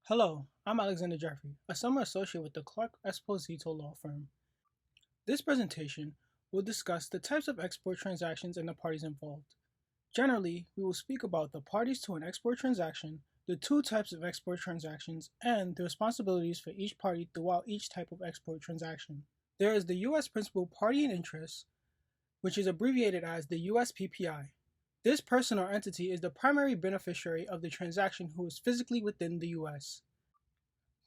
Hello, I'm Alexander Jeffrey, a summer associate with the Clark-Esposito law firm. This presentation will discuss the types of export transactions and the parties involved. Generally, we will speak about the parties to an export transaction, the two types of export transactions, and the responsibilities for each party throughout each type of export transaction. There is the U.S. principal party in interest, which is abbreviated as the USPPI. This person or entity is the primary beneficiary of the transaction who is physically within the U.S.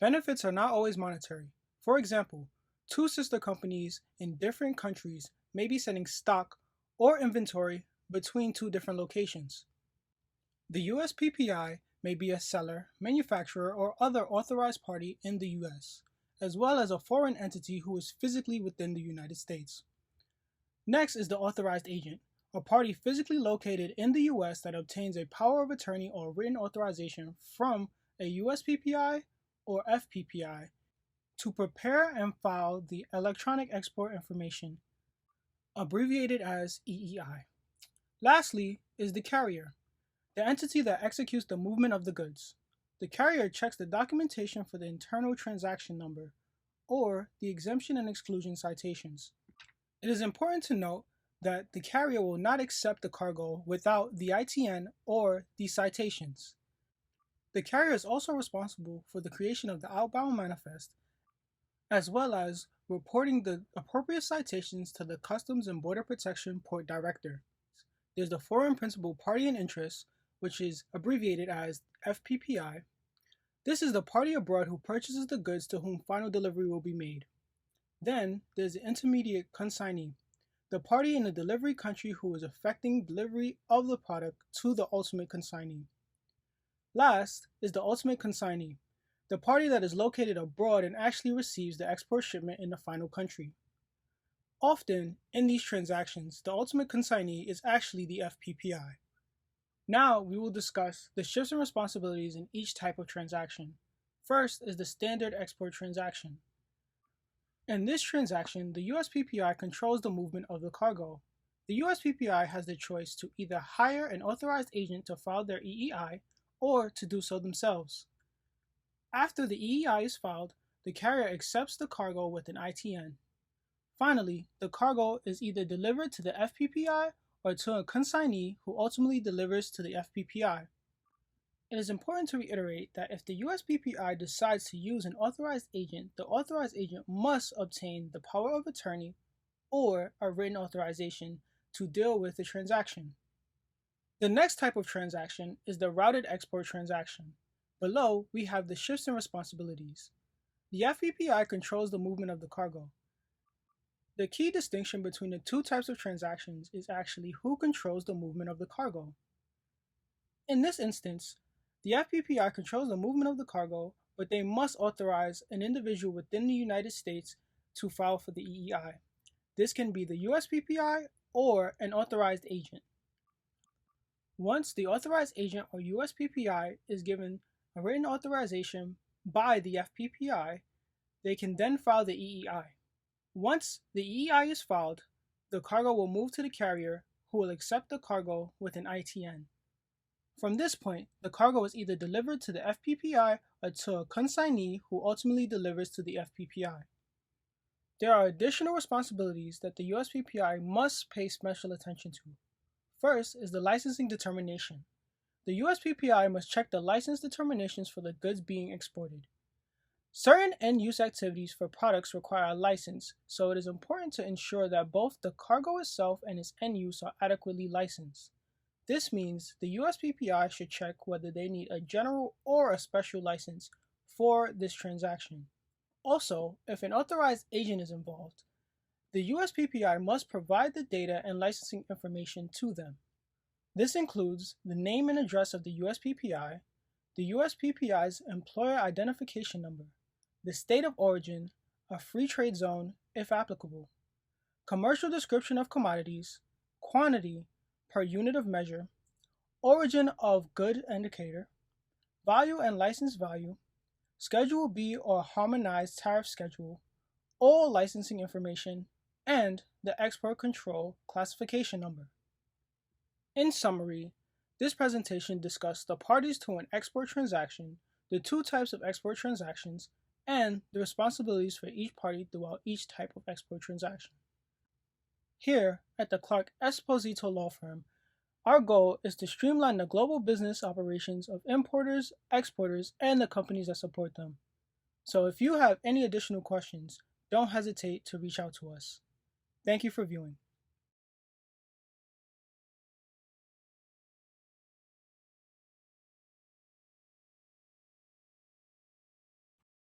Benefits are not always monetary. For example, two sister companies in different countries may be sending stock or inventory between two different locations. The USPPI may be a seller, manufacturer, or other authorized party in the US, as well as a foreign entity who is physically within the United States. Next is the authorized agent, a party physically located in the US that obtains a power of attorney or written authorization from a USPPI or FPPI to prepare and file the electronic export information, abbreviated as EEI. Lastly is the carrier, the entity that executes the movement of the goods. The carrier checks the documentation for the internal transaction number, or the exemption and exclusion citations. It is important to note that the carrier will not accept the cargo without the ITN or the citations. The carrier is also responsible for the creation of the outbound manifest, as well as reporting the appropriate citations to the Customs and Border Protection Port Director. There's the foreign principal party in interest, which is abbreviated as FPPI. This is the party abroad who purchases the goods to whom final delivery will be made. Then there's the intermediate consignee, the party in the delivery country who is effecting delivery of the product to the ultimate consignee. Last is the ultimate consignee, the party that is located abroad and actually receives the export shipment in the final country. Often, in these transactions, the ultimate consignee is actually the FPPI. Now, we will discuss the shifts and responsibilities in each type of transaction. First is the standard export transaction. In this transaction, the USPPI controls the movement of the cargo. The USPPI has the choice to either hire an authorized agent to file their EEI or to do so themselves. After the EEI is filed, the carrier accepts the cargo with an ITN. Finally, the cargo is either delivered to the FPPI or to a consignee who ultimately delivers to the FPPI. It is important to reiterate that if the USPPI decides to use an authorized agent, the authorized agent must obtain the power of attorney or a written authorization to deal with the transaction. The next type of transaction is the routed export transaction. Below, we have the shifts and responsibilities. The FPPI controls the movement of the cargo. The key distinction between the two types of transactions is actually who controls the movement of the cargo. In this instance, the FPPI controls the movement of the cargo, but they must authorize an individual within the United States to file for the EEI. This can be the USPPI or an authorized agent. Once the authorized agent or USPPI is given a written authorization by the FPPI, they can then file the EEI. Once the EEI is filed, the cargo will move to the carrier, who will accept the cargo with an ITN. From this point, the cargo is either delivered to the FPPI or to a consignee who ultimately delivers to the FPPI. There are additional responsibilities that the USPPI must pay special attention to. First is the licensing determination. The USPPI must check the license determinations for the goods being exported. Certain end-use activities for products require a license, so it is important to ensure that both the cargo itself and its end use are adequately licensed. This means the USPPI should check whether they need a general or a special license for this transaction. Also, if an authorized agent is involved, the USPPI must provide the data and licensing information to them. This includes the name and address of the USPPI, the USPPI's employer identification number, the state of origin, a free trade zone if applicable, commercial description of commodities, quantity per unit of measure, origin of good indicator, value and license value, Schedule B or harmonized tariff schedule, all licensing information, and the export control classification number. In summary, this presentation discussed the parties to an export transaction, the two types of export transactions, and the responsibilities for each party throughout each type of export transaction. Here, at the Clark-Esposito law firm, our goal is to streamline the global business operations of importers, exporters, and the companies that support them. So if you have any additional questions, don't hesitate to reach out to us. Thank you for viewing.